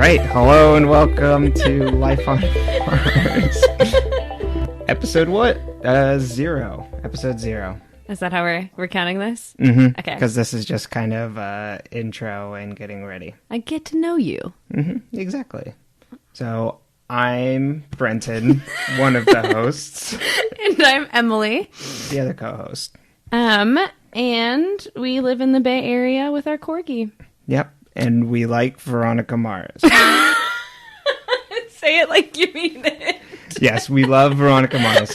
right, hello and welcome to Life on Mars. Episode what? Zero. Episode 0. Is that how we're counting this? Mm-hmm. Okay. Because this is just kind of intro and getting ready. I get to know you. Mm-hmm. Exactly. So I'm Brenton, one of the hosts. And I'm Emily, the other co-host. And we live in the Bay Area with our corgi. Yep. And we like Veronica Mars. Say it like you mean it. Yes, we love Veronica Mars.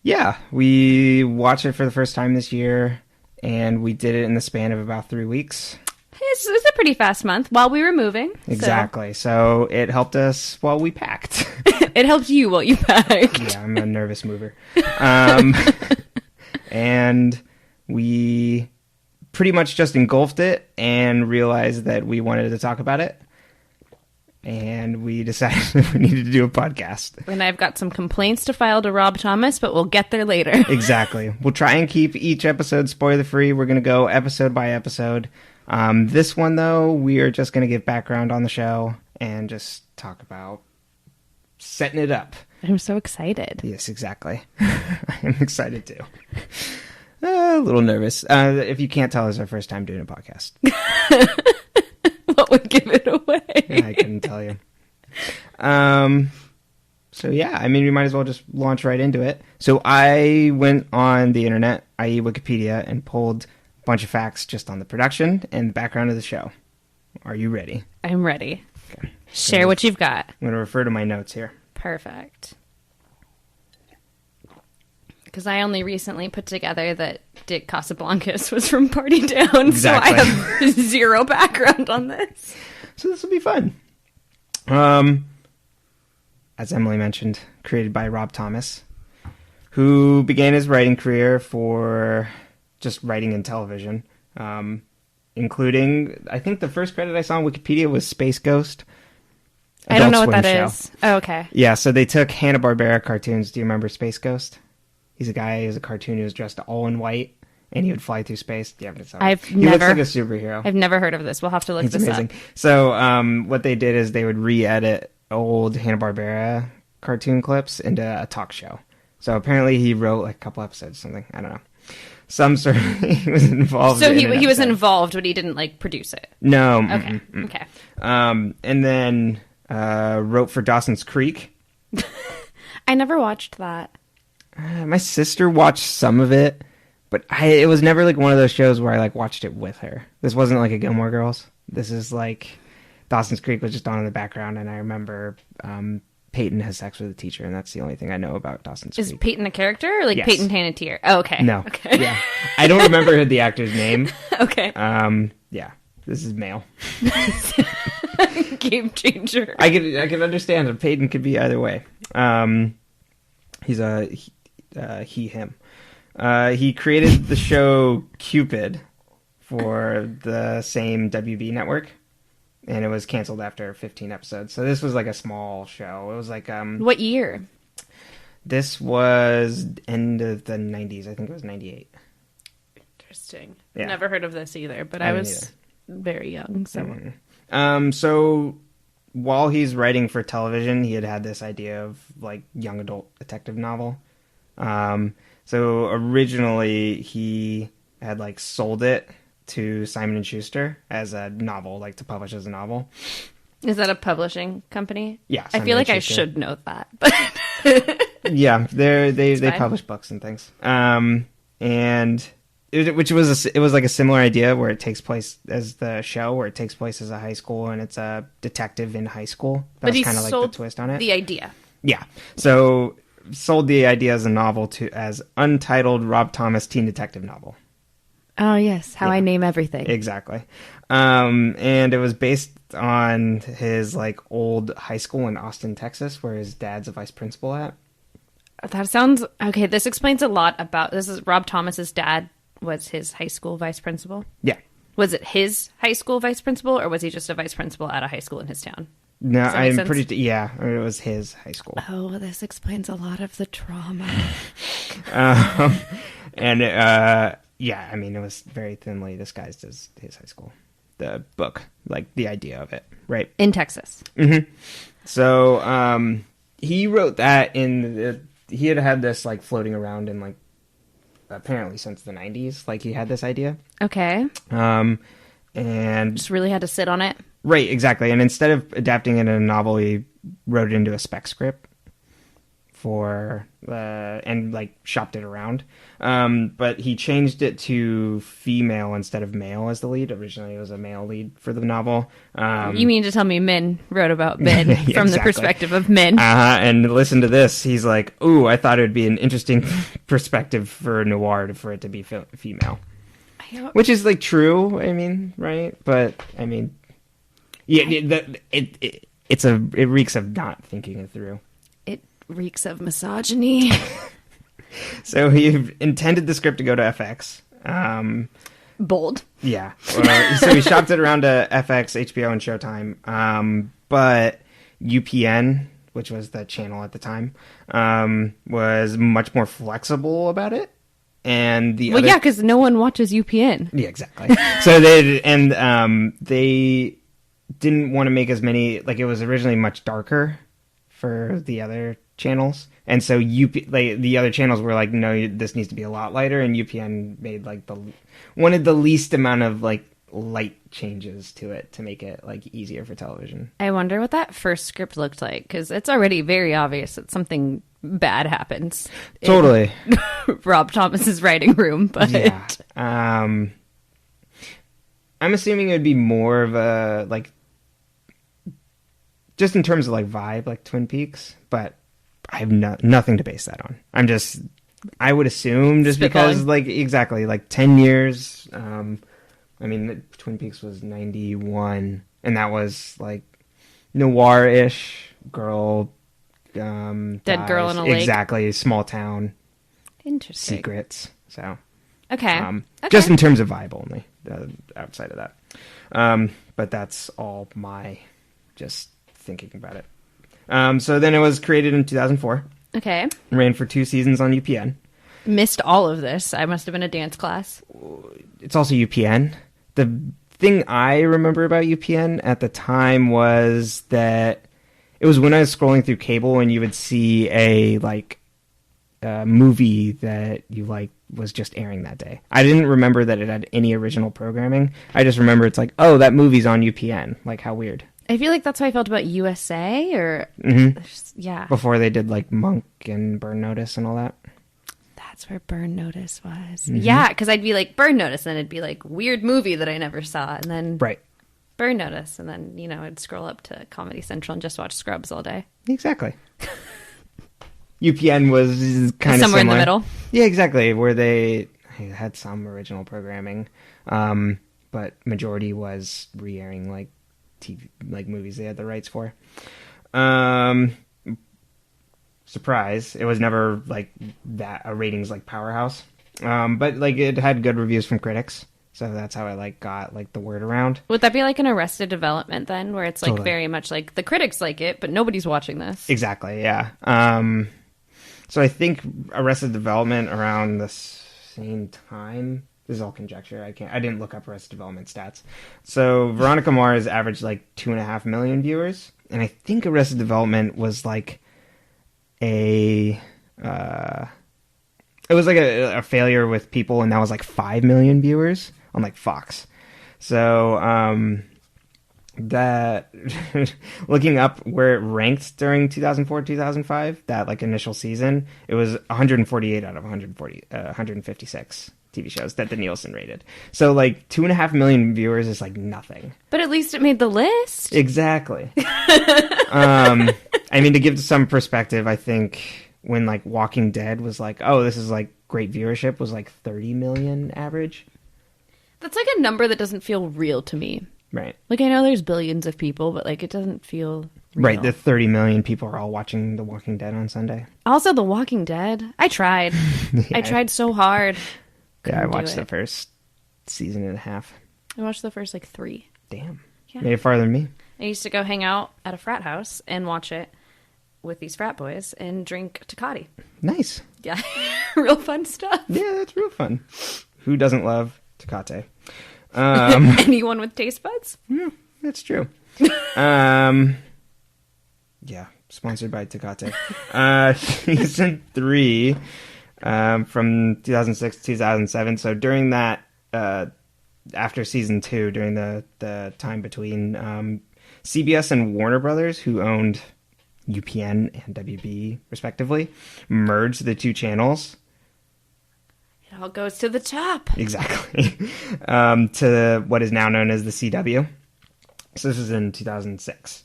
Yeah, we watched it for the first time this year, and we did it in the span of about 3 weeks. It's a pretty fast month while we were moving. Exactly. So it helped us while we packed. It helped you while you packed. Yeah, I'm a nervous mover. And we pretty much just engulfed it and realized that we wanted to talk about it. And we decided that we needed to do a podcast. And I've got some complaints to file to Rob Thomas, but we'll get there later. Exactly. We'll try and keep each episode spoiler-free. We're going to go episode by episode. This one, though, we are just going to give background on the show and just talk about setting it up. I'm so excited. Yes, exactly. I'm excited, too. A little nervous. If you can't tell, it's our first time doing a podcast. What would give it away? I couldn't tell you. So yeah, I mean, we might as well just launch right into it. So I went on the internet, i.e. Wikipedia, and pulled a bunch of facts just on the production and the background of the show. Are you ready? I'm ready. Okay. Share what you've got. I'm going to refer to my notes here. Perfect. Because I only recently put together that Dick Casablancas was from Party Down, Exactly. So I have zero background on this. So this will be fun. As Emily mentioned, created by Rob Thomas, who began his writing career for just writing in television, including, I think the first credit I saw on Wikipedia was Space Ghost. I don't know what Swim that show. is. Oh, okay. Yeah, so they took Hanna-Barbera cartoons. Do you remember Space Ghost? He's a guy who's a cartoon who was dressed all in white, and he would fly through space. Yeah, but he looks like a superhero. I've never heard of this. We'll have to look He's this amazing. up. So what they did is they would re-edit old Hanna-Barbera cartoon clips into a talk show. So apparently he wrote like a couple episodes or something. I don't know. Some sort of he was involved. So in he was episode. involved, but he didn't like produce it. No. Okay. Okay. And then wrote for Dawson's Creek. I never watched that. My sister watched some of it, but it was never like one of those shows where I like watched it with her. This wasn't like a Gilmore Girls. This is like Dawson's Creek was just on in the background, and I remember Peyton has sex with a teacher, and that's the only thing I know about Dawson's Creek. Is Peyton a character or like Yes. Peyton Panettiere? Oh, okay. No. Okay. Yeah. I don't remember the actor's name. Okay. Yeah. This is male. Game changer. I can understand that Peyton could be either way. He's a he, him. He created the show Cupid for the same WB network, and it was canceled after 15 episodes. So this was like a small show. It was like What year? This was end of the 90s. I think it was 98. Interesting. Yeah. Never heard of this either, but I I didn't was very young. So So while he's writing for television, he had this idea of like young adult detective novel. So originally he had like sold it to Simon & Schuster as a novel, like to publish as a novel. Is that a publishing company? Yeah. I feel Simon & like I Schuster. should know that. But Yeah, they fine. publish books and things. And it was like a similar idea where it takes place as the show, where it takes place as a high school and it's a detective in high school. That's he kind of like sold the twist on it. the idea. Yeah. So sold the idea as a novel as Untitled Rob Thomas teen detective novel. Oh yes, how Yeah. I name everything. Exactly. And it was based on his like old high school in Austin, Texas, where his dad's a vice principal at. That sounds okay. This explains a lot about this. Is Rob Thomas's dad was his high school vice principal? Yeah. Was it his high school vice principal, or was he just a vice principal at a high school in his town? No, Does that make I'm sense? pretty. Yeah, it was his high school. Oh, this explains a lot of the trauma. And yeah, I mean, it was very thinly disguised as his high school. the book, like the idea of it, right? In Texas. So he wrote that he had this like floating around in like apparently since the 90s. Like he had this idea. Okay. And just really had to sit on it. Right, exactly. And instead of adapting it in a novel, he wrote it into a spec script and like shopped it around. But he changed it to female instead of male as the lead. Originally, it was a male lead for the novel. You mean to tell me men wrote about men from the perspective of men? And listen to this. He's like, "Ooh, I thought it would be an interesting perspective for noir for it to be female." Which is like true. I mean, right? But I mean, yeah, it reeks of not thinking it through. It reeks of misogyny. So he intended the script to go to FX. Bold. Yeah. So he shopped it around to FX, HBO, and Showtime. But UPN, which was the channel at the time, was much more flexible about it. And yeah, because no one watches UPN. Yeah, exactly. So they didn't want to make as many. Like it was originally much darker for the other channels, and so the other channels were like, no, this needs to be a lot lighter, and UPN made like wanted the least amount of like light changes to it to make it like easier for television. I wonder what that first script looked like, because it's already very obvious that something bad happens. Totally. Rob Thomas's writing room, but yeah. I'm assuming it would be more of a like, just in terms of like vibe, like Twin Peaks, but I have nothing to base that on. I would assume just because like exactly like 10 years. I mean, Twin Peaks was 91, and that was like noir-ish girl. Dead girl in a lake. Exactly, small town. Interesting. Secrets. So okay. Just in terms of vibe only. Outside of that, but that's all my just thinking about it. So then it was created in 2004. Okay. Ran for 2 seasons on UPN. Missed all of this. I must have been a dance class. It's also UPN. The thing I remember about UPN at the time was that it was when I was scrolling through cable and you would see a movie that you like was just airing that day. I didn't remember that it had any original programming. I just remember it's like, oh, that movie's on UPN. Like, how weird. I feel like that's how I felt about USA or yeah. Before they did like Monk and Burn Notice and all that. That's where Burn Notice was. Mm-hmm. Yeah, because I'd be like Burn Notice, and it'd be like weird movie that I never saw, and then Burn Notice, and then I'd scroll up to Comedy Central and just watch Scrubs all day. Exactly. UPN was kind of somewhere in the middle. Yeah, exactly, where they had some original programming, but majority was re-airing like TV, like movies they had the rights for. Surprise, it was never like that a ratings like powerhouse, but like it had good reviews from critics, so that's how I like got like the word around. Would that be like an Arrested Development then, where it's like totally. Very much like the critics like it, but nobody's watching this? Exactly, yeah. So I think Arrested Development around the same time. This is all conjecture. I didn't look up Arrested Development stats. So Veronica Mars averaged like 2.5 million viewers, and I think Arrested Development was like it was like a failure with People, and that was like 5 million viewers on like Fox. So that looking up where it ranked during 2004-2005, that like initial season, it was 148 out of 156 TV shows that the Nielsen rated. So like 2.5 million viewers is like nothing. But at least it made the list. Exactly. I mean, to give some perspective, I think when like Walking Dead was like, oh, this is like great viewership, was like 30 million average. That's like a number that doesn't feel real to me. Right. Like I know there's billions of people, but like it doesn't feel real. Right. The 30 million people are all watching The Walking Dead on Sunday. Also, The Walking Dead. I tried. Yeah. I tried so hard. I watched the first season and a half. I watched the first like 3. Damn. Yeah. Made it farther than me. I used to go hang out at a frat house and watch it with these frat boys and drink Tecate. Nice. Yeah. Real fun stuff. Yeah, that's real fun. Who doesn't love Tecate? Anyone with taste buds? That's true. Yeah, sponsored by Tecate. Season 3, from 2006 to 2007. So during that, after season 2, during the time between, CBS and Warner Brothers, who owned UPN and WB respectively, merged the two channels. It all goes to the top. Exactly. To what is now known as the CW. So this is in 2006.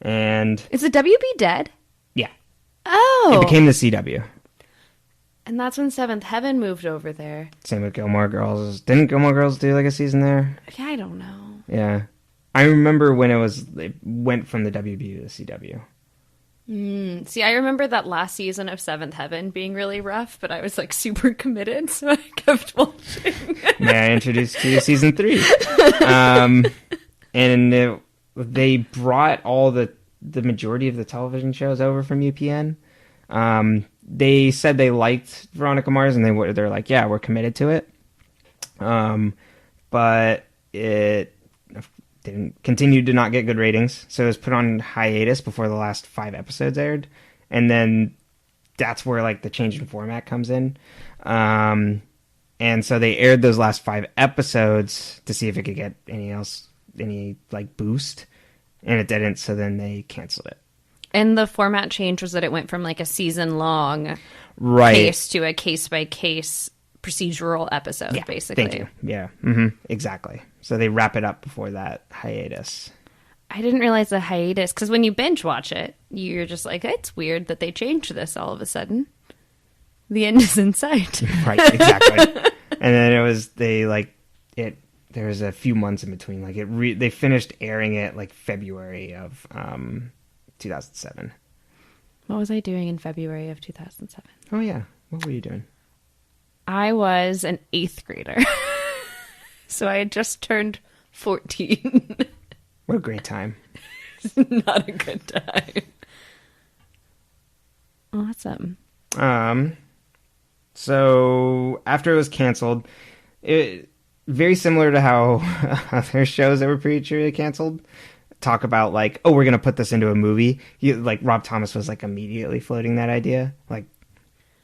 And is the WB dead? Yeah. Oh. It became the CW. And that's when Seventh Heaven moved over there. Same with Gilmore Girls. Didn't Gilmore Girls do like a season there? Yeah, I don't know. Yeah. I remember when it went from the WB to the CW. See, I remember that last season of Seventh Heaven being really rough, but I was like super committed, so I kept watching. May I introduce to you season 3? And they brought all the majority of the television shows over from UPN. They said they liked Veronica Mars, and they're like, yeah, we're committed to it. But it continued to not get good ratings, so it was put on hiatus before the last 5 episodes aired, and then that's where like the change in format comes in. And so they aired those last 5 episodes to see if it could get any like boost, and it didn't, so then they canceled it. And the format change was that it went from like a season long case to a case by case procedural episode, basically. Thank you. Yeah, exactly. So they wrap it up before that hiatus. I didn't realize the hiatus, because when you binge watch it, you're just like, it's weird that they changed this all of a sudden. The end is in sight. Right, exactly. And then there was a few months in between. Like they finished airing it like February of 2007. What was I doing in February of 2007? Oh yeah, what were you doing? I was an 8th grader. So I had just turned 14. What a great time. It's not a good time. Awesome. So after it was canceled, it very similar to how other shows that were prematurely canceled talk about like, oh, we're going to put this into a movie. Like Rob Thomas was like immediately floating that idea. Like,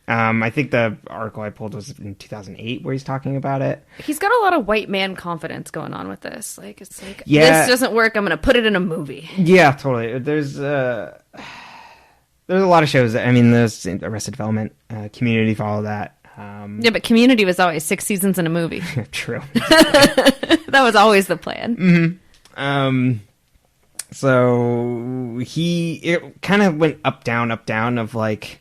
I think the article I pulled was in 2008 where he's talking about it. He's got a lot of white man confidence going on with this. Like, it's like, this doesn't work, I'm going to put it in a movie. Yeah, totally. There's a lot of shows that, I mean, there's Arrested Development, Community followed that. Yeah, but Community was always 6 seasons in a movie. True. That was always the plan. Mm-hmm. So it kind of went up, down of like,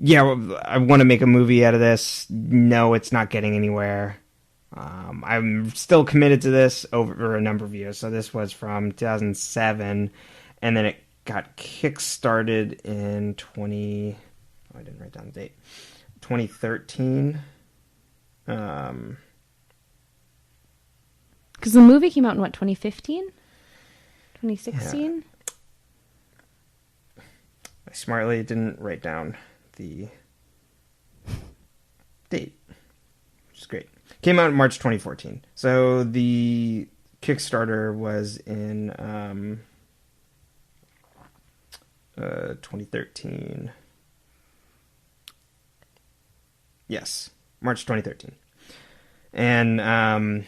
yeah, I want to make a movie out of this. No, it's not getting anywhere. I'm still committed to this over a number of years. So this was from 2007, and then it got kickstarted in I didn't write down the date. 2013. Because the movie came out in what, 2015? 2016? Yeah. I smartly didn't write down the date, which is great. Came out in March 2014. So the Kickstarter was in 2013. Yes, March 2013. And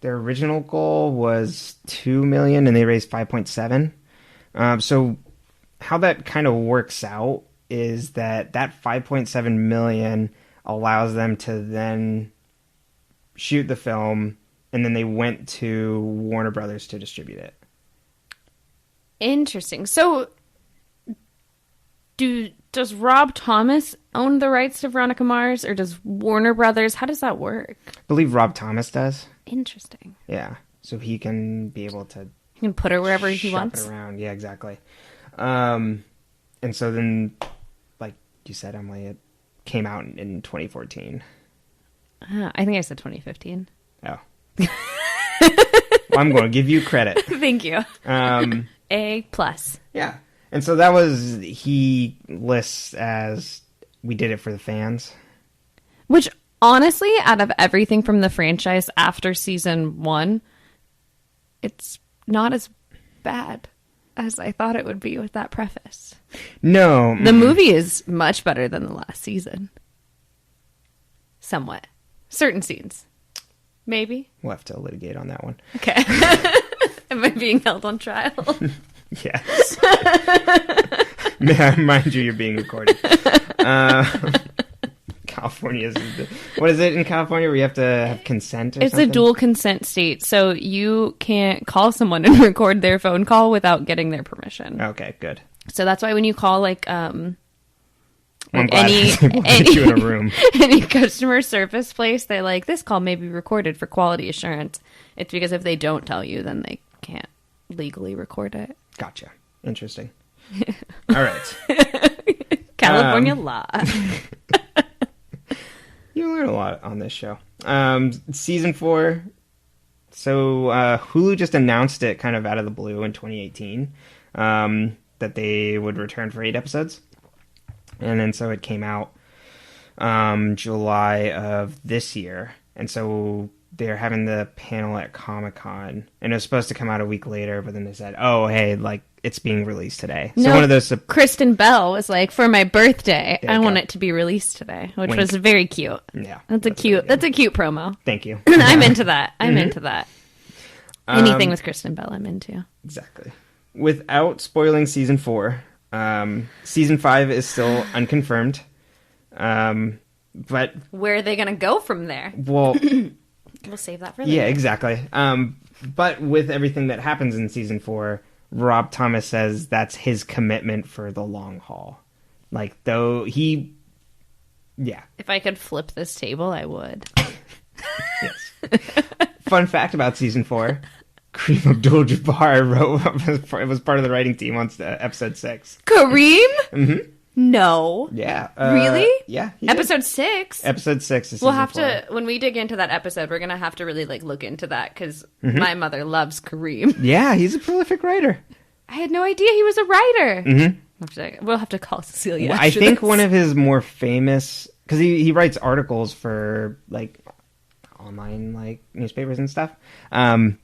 their original goal was $2 million, and they raised 5.7. So how that kind of works out is that 5.7 million allows them to then shoot the film, and then they went to Warner Brothers to distribute it. Interesting. So does Rob Thomas own the rights to Veronica Mars, or does Warner Brothers? How does that work? I believe Rob Thomas does. Interesting. Yeah, so he can be able to... He can put her wherever he wants. Shop it around, yeah, exactly. And so then, like you said, Emily, it came out in 2014. I think I said 2015. Oh. Well, I'm going to give you credit. Thank you. A+. Yeah. And so that he lists as, we did it for the fans. Which Honestly, out of everything from the franchise after season 1, it's not as bad as I thought it would be with that preface. No. The movie is much better than the last season. Somewhat. Certain scenes. Maybe. We'll have to litigate on that one. Okay. Am I being held on trial? Yes. May I remind you, you're being recorded. California is... What is it in California where you have to have consent or it's something? It's a dual consent state, so you can't call someone and record their phone call without getting their permission. Okay, good. So that's why when you call, like any you in a room. Any customer service place, they're like, this call may be recorded for quality assurance. It's because if they don't tell you, then they can't legally record it. Gotcha. Interesting. All right. California law. You learn a lot on this show. Season 4. So Hulu just announced it kind of out of the blue in 2018 that they would return for 8 episodes. And then so it came out July of this year. And so they're having the panel at Comic-Con. And it was supposed to come out a week later, but then they said, oh, hey, like, it's being released today. So one of those... Kristen Bell was like, for my birthday, I want it to be released today, which was very cute. Yeah. That's a cute promo. Thank you. I'm into that. I'm into that. Anything with Kristen Bell, I'm into. Exactly. Without spoiling season 4, season 5 is still unconfirmed. But where are they going to go from there? Well, we'll save that for later. Yeah, exactly. But with everything that happens in season 4, Rob Thomas says that's his commitment for the long haul. Like, though he... Yeah. If I could flip this table, I would. Yes. Fun fact about season 4. Kareem Abdul-Jabbar was part of the writing team on episode 6. Kareem? Mm-hmm. No. Yeah. Really? Yeah. Episode 6? Episode 6 is We'll have 4. To, when we dig into that episode, we're going to have to really look into that because my mother loves Kareem. Yeah, he's a prolific writer. I had no idea he was a writer. Mm-hmm. We'll have to call Cecilia. Well, I think one of his more famous, because he writes articles for like online like newspapers and stuff. I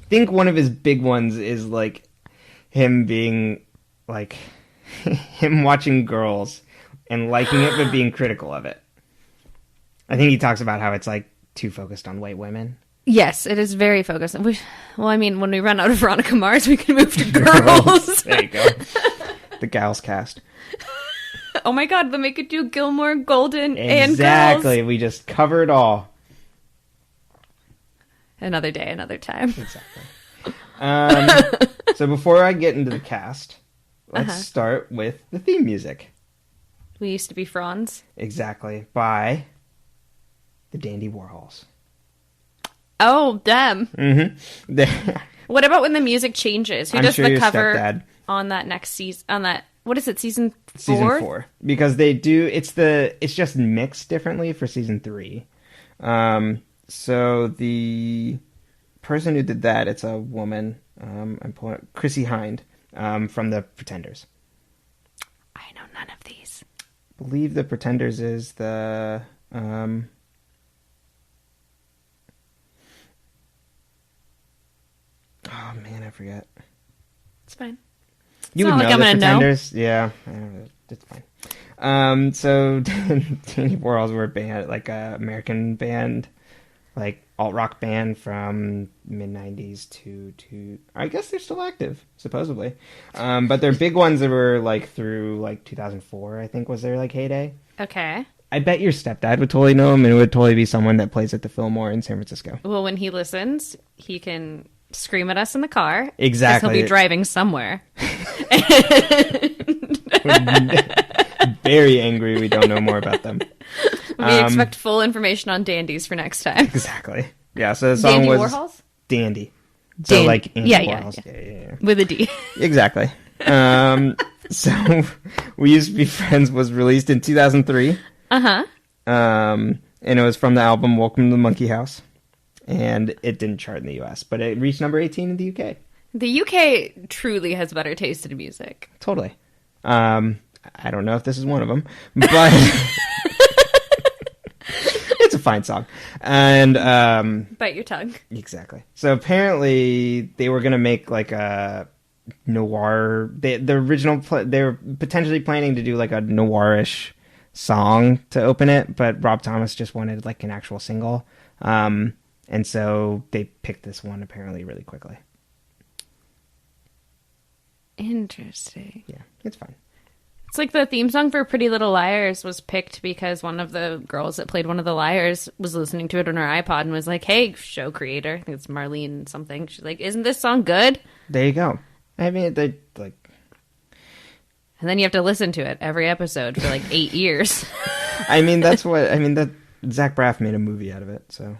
think one of his big ones is like him being like him watching Girls and liking it but being critical of it. I think he talks about how it's like too focused on white women. Yes, it is very focused. Well, I mean, when we run out of Veronica Mars, we can move to Girls. There you go. The Gals cast. Oh my god, then we could do Gilmore, Golden, and Girls. Exactly, we just cover it all. Another day, another time. Exactly. So before I get into the cast, let's start with the theme music. We Used to Be Franz. Exactly. By the Dandy Warhols. Oh, them. Mm-hmm. What about when the music changes? Who does the cover stepdad. On that next season? On that, what is it, season 4? Season 4. Because they do, it's just mixed differently for season 3. So the person who did that, it's a woman, I'm pulling up, Chrissy Hind, from The Pretenders. I know none of these. I believe The Pretenders is the, oh man, I forget. It's fine. You would know The Pretenders. Yeah, it's fine. So Danny Warhols were a band, like a American band, like alt-rock band from mid-90s to I guess they're still active, supposedly. But their big ones that were like through like 2004, I think was their like heyday. Okay. I bet your stepdad would totally know him, and it would totally be someone that plays at the Fillmore in San Francisco. Well, when he listens, he can scream at us in the car. Exactly. He'll be driving somewhere. Very angry we don't know more about them. We expect full information on dandies for next time. Exactly. Yeah, so the song Dandy was... Warhols? Dandy. So like Andy Warhols. Yeah. With a D. Exactly. So We Used to Be Friends was released in 2003. And it was from the album Welcome to the Monkey House. And it didn't chart in the US, but it reached number 18 in the UK. The UK truly has better taste in music. Totally. I don't know if this is one of them, but it's a fine song. And bite your tongue. Exactly. So apparently they were gonna make like a noir. They were potentially planning to do like a noirish song to open it, but Rob Thomas just wanted like an actual single, and so they picked this one apparently really quickly. Interesting. Yeah, it's fine. It's like the theme song for Pretty Little Liars was picked because one of the girls that played one of the liars was listening to it on her iPod and was like, hey, show creator, I think it's Marlene something. She's like, isn't this song good? There you go. I mean, they like... And then you have to listen to it every episode for like 8 years. I mean, that Zach Braff made a movie out of it, so...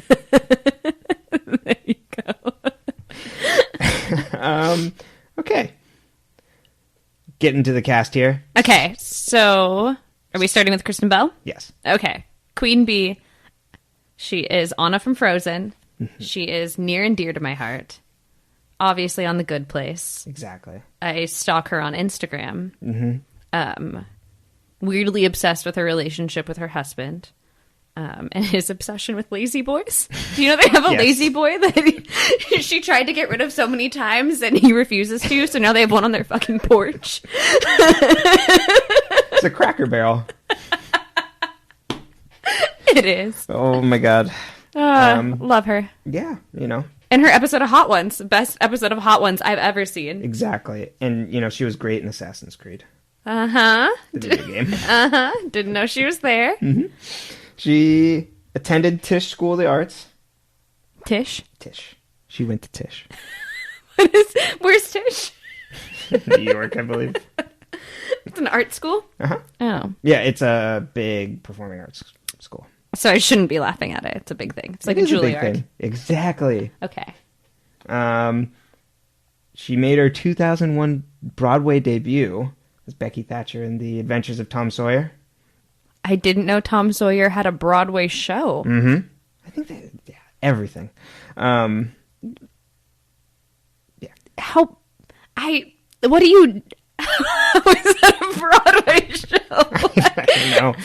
There you go. Okay. Getting to the cast here. Okay, so are we starting with Kristen Bell? Yes. Okay. Queen Bee. She is Anna from Frozen. She is near and dear to my heart. Obviously on The Good Place. Exactly. I stalk her on Instagram. Weirdly obsessed with her relationship with her husband. And his obsession with lazy boys. Do you know they have a lazy boy that she tried to get rid of so many times and he refuses to, so now they have one on their fucking porch. It's a Cracker Barrel. It is. Oh my god. Love her. Yeah, you know. And her episode of Hot Ones, the best episode of Hot Ones I've ever seen. Exactly. And, you know, she was great in Assassin's Creed. Uh-huh. The video game. Uh-huh. Didn't know she was there. Mm-hmm. She attended Tisch School of the Arts. Tisch? Tisch. She went to Tisch. Where's Tisch? New York, I believe. It's an art school? Uh-huh. Oh. Yeah, it's a big performing arts school. So I shouldn't be laughing at it. It's a big thing. It's like a Juilliard. Thing. Exactly. Okay. She made her 2001 Broadway debut as Becky Thatcher in The Adventures of Tom Sawyer. I didn't know Tom Sawyer had a Broadway show. Mm-hmm. I think everything. Yeah. What do you... How is that a Broadway show? I don't know.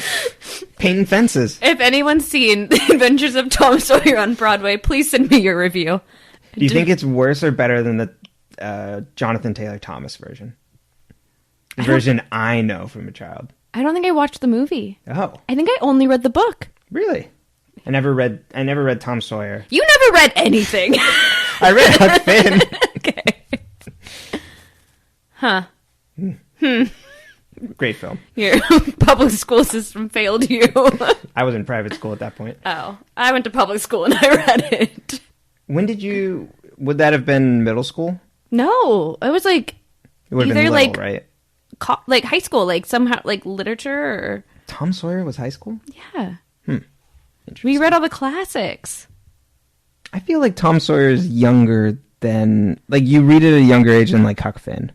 Painting fences. If anyone's seen The Adventures of Tom Sawyer on Broadway, please send me your review. Do you think it's worse or better than the Jonathan Taylor Thomas version? The version I know from a child. I don't think I watched the movie. Oh. I think I only read the book. Really? I never read Tom Sawyer. You never read anything. I read Huck Finn. Okay. Huh. Great film. Your public school system failed you. I was in private school at that point. Oh. I went to public school and I read it. Would that have been middle school? No. It was like... It would have been little, right? Like high school, like somehow, like literature or... Tom Sawyer was high school? Yeah. We read all the classics. I feel like Tom Sawyer is younger than... Like, you read it at a younger age than, like, Huck Finn.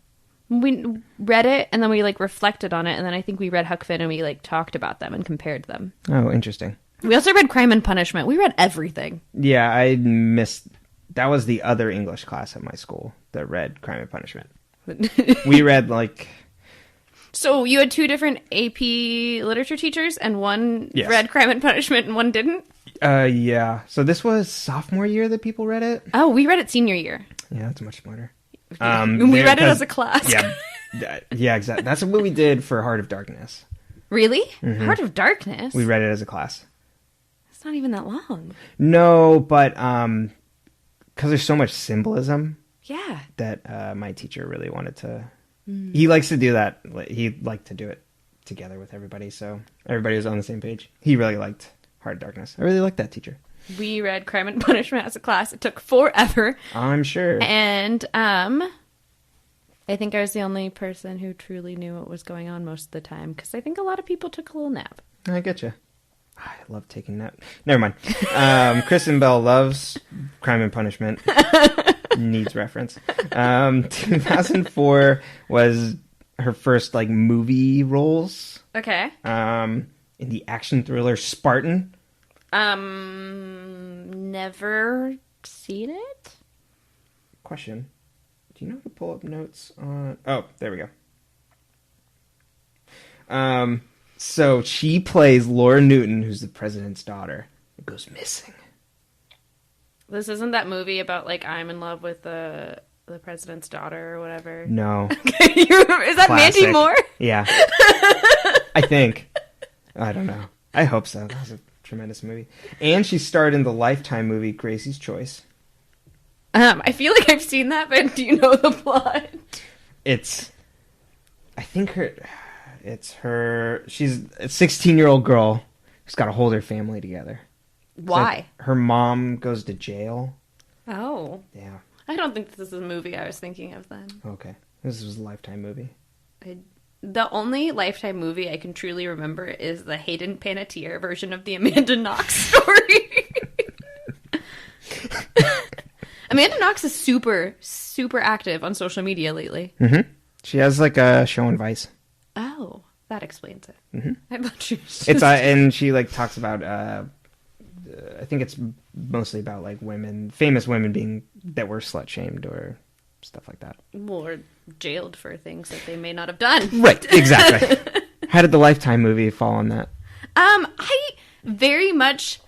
We read it, and then we, like, reflected on it, and then I think we read Huck Finn, and we, like, talked about them and compared them. Oh, interesting. We also read Crime and Punishment. We read everything. Yeah, I missed... That was the other English class at my school that read Crime and Punishment. We read, like... So you had two different AP literature teachers, and one read Crime and Punishment, and one didn't? Yeah. So this was sophomore year that people read it? Oh, we read it senior year. Yeah, that's much smarter. We read it as a class. Yeah, exactly. That's what we did for Heart of Darkness. Really? Mm-hmm. Heart of Darkness? We read it as a class. It's not even that long. No, but because there's so much symbolism. Yeah. That my teacher really wanted to... He likes to do that. He liked to do it together with everybody, so everybody was on the same page. He really liked Heart of Darkness. I really liked that teacher. We read Crime and Punishment as a class. It took forever. I'm sure. And I think I was the only person who truly knew what was going on most of the time, because I think a lot of people took a little nap. I get you. I love taking naps. Never mind. Kristen Bell loves Crime and Punishment. Needs reference. 2004 was her first like movie roles. Okay. In the action thriller Spartan. Never seen it. Question. Do you know how to pull up notes on... Oh, there we go. So she plays Laura Newton, who's the president's daughter, and goes missing. This isn't that movie about, like, I'm in love with the president's daughter or whatever? No. Is that Classic. Mandy Moore? Yeah. I think. I don't know. I hope so. That was a tremendous movie. And she starred in the Lifetime movie Gracie's Choice. I feel like I've seen that, but do you know the plot? She's a 16-year-old girl who's got to hold her family together. Why? Like her mom goes to jail. Oh. Yeah. I don't think this is a movie I was thinking of then. Okay. This was a Lifetime movie. The only Lifetime movie I can truly remember is the Hayden Panettiere version of the Amanda Knox story. Amanda Knox is super, super active on social media lately. Mm-hmm. She has like a show on Vice. Oh, that explains it. Mm-hmm. I thought she was just... It's and she like talks about I think it's mostly about like famous women that were slut shamed or stuff like that. Or jailed for things that they may not have done. Right, exactly. How did the Lifetime movie fall on that? I very much,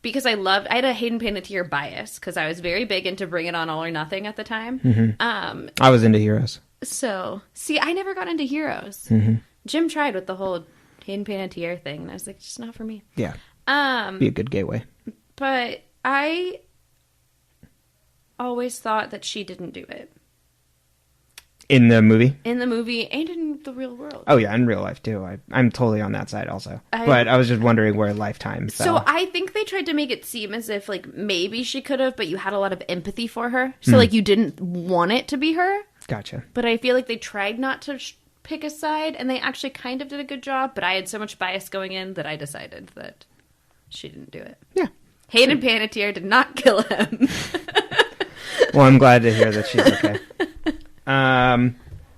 because I had a Hayden Panettiere bias because I was very big into Bring It On All or Nothing at the time. Mm-hmm. I was into Heroes. So, see, I never got into Heroes. Mm-hmm. Jim tried with the whole Hayden Panettiere thing, and I was like, it's just not for me. Yeah. Be a good gateway. But I always thought that she didn't do it. In the movie? In the movie and in the real world. Oh, yeah, in real life, too. I'm totally on that side also. But I was just wondering where Lifetime fell. So I think they tried to make it seem as if, like, maybe she could have, but you had a lot of empathy for her. So, like, you didn't want it to be her. Gotcha. But I feel like they tried not to pick a side, and they actually kind of did a good job, but I had so much bias going in that I decided that she didn't do it. Yeah. Hayden Panettiere did not kill him. Well, I'm glad to hear that she's okay.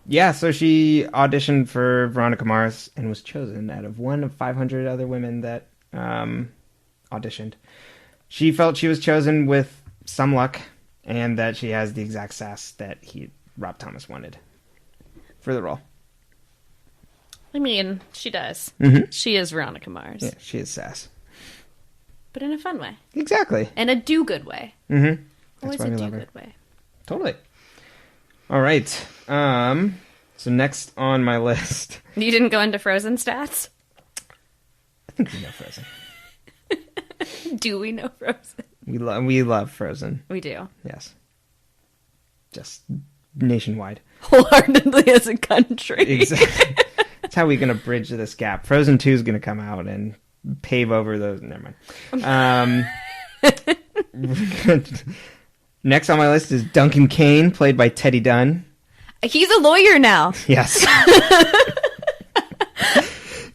Yeah, so she auditioned for Veronica Mars and was chosen out of one of 500 other women that auditioned. She felt she was chosen with some luck and that she has the exact sass that Rob Thomas wanted for the role. I mean, she does. Mm-hmm. She is Veronica Mars. Yeah, she is sass. But in a fun way. Exactly. In a do-good way. Mm-hmm. Always a do-good way. Totally. All right. So next on my list... You didn't go into Frozen stats? I think we know Frozen. Do we know Frozen? We love Frozen. We do. Yes. Just nationwide. Wholeheartedly as a country. Exactly. That's how we're going to bridge this gap. Frozen 2 is going to come out and pave over those... Never mind. Next on my list is Duncan Kane, played by Teddy Dunn. He's a lawyer now. Yes.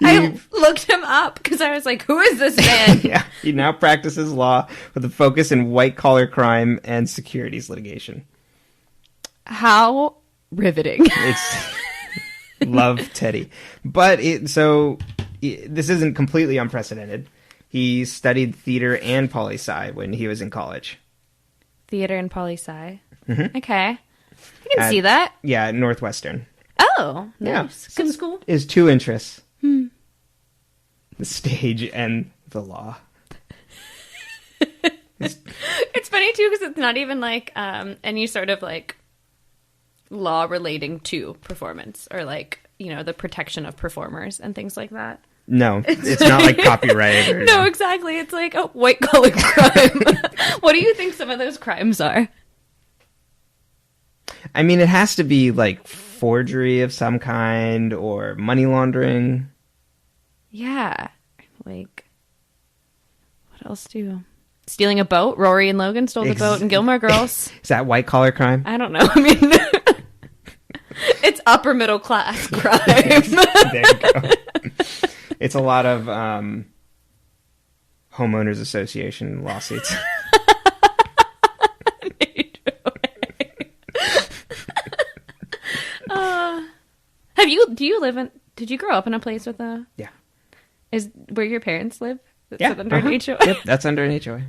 I looked him up because I was like, who is this man? Yeah. He now practices law with a focus in white-collar crime and securities litigation. How riveting. It's... Love Teddy. But this isn't completely unprecedented. He studied theater and poli-sci when he was in college. Theater and poli-sci. Mm-hmm. Okay. I can see that. Yeah, at Northwestern. Oh, nice. Yeah. Good school. His two interests. The stage and the law. It's funny, too, because it's not even like any sort of like law relating to performance or like, you know, the protection of performers and things like that. No, it's not like copyright. Or, no, exactly. It's like a white-collar crime. What do you think some of those crimes are? I mean, it has to be like forgery of some kind or money laundering. Yeah. Like, what else do... Stealing a boat? Rory and Logan stole the boat in Gilmore Girls. Is that white-collar crime? I don't know. I mean, it's upper middle class crime. There you go. It's a lot of homeowners association lawsuits. Did you grow up in a place with a... Yeah. Is where your parents live? Yeah. Under an HOA? Yep, that's under an HOA.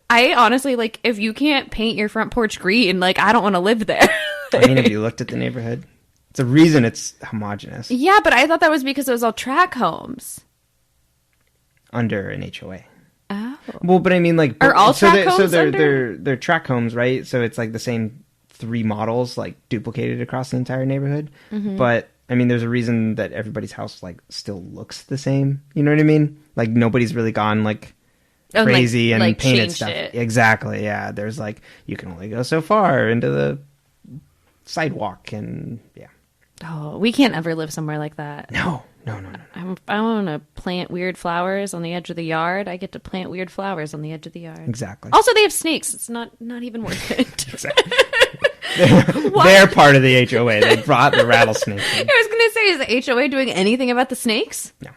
I honestly, like, if you can't paint your front porch green, like, I don't want to live there. I mean, have you looked at the neighborhood? It's a reason it's homogenous. Yeah, but I thought that was because it was all track homes. Under an HOA. Oh. Well, but I mean, like... Are all track homes they're track homes, right? So it's like the same 3 models, like, duplicated across the entire neighborhood. Mm-hmm. But, I mean, there's a reason that everybody's house, like, still looks the same. You know what I mean? Like, nobody's really gone, like... crazy and painted stuff. Exactly, yeah. There's like, you can only go so far into the sidewalk and yeah. Oh, we can't ever live somewhere like that. No. I want to plant weird flowers on the edge of the yard. I get to plant weird flowers on the edge of the yard. Exactly. Also, they have snakes. It's not even worth it. Exactly. They're part of the HOA. They brought the rattlesnake in. I was going to say, is the HOA doing anything about the snakes? No.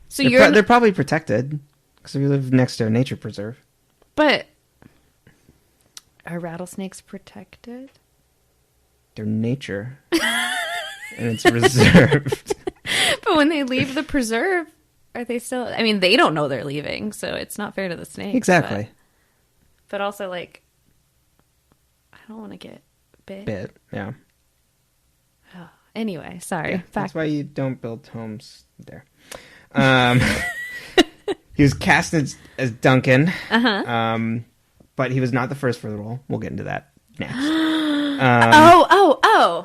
So they're probably protected. So we live next to a nature preserve. But are rattlesnakes protected? They're nature. And it's reserved. But when they leave the preserve, are they still... I mean, they don't know they're leaving, so it's not fair to the snakes. Exactly. But also, like, I don't want to get bit. Yeah. Oh, anyway, sorry. Yeah, that's why you don't build homes there. He was cast as Duncan, but he was not the first for the role. We'll get into that next. Yeah.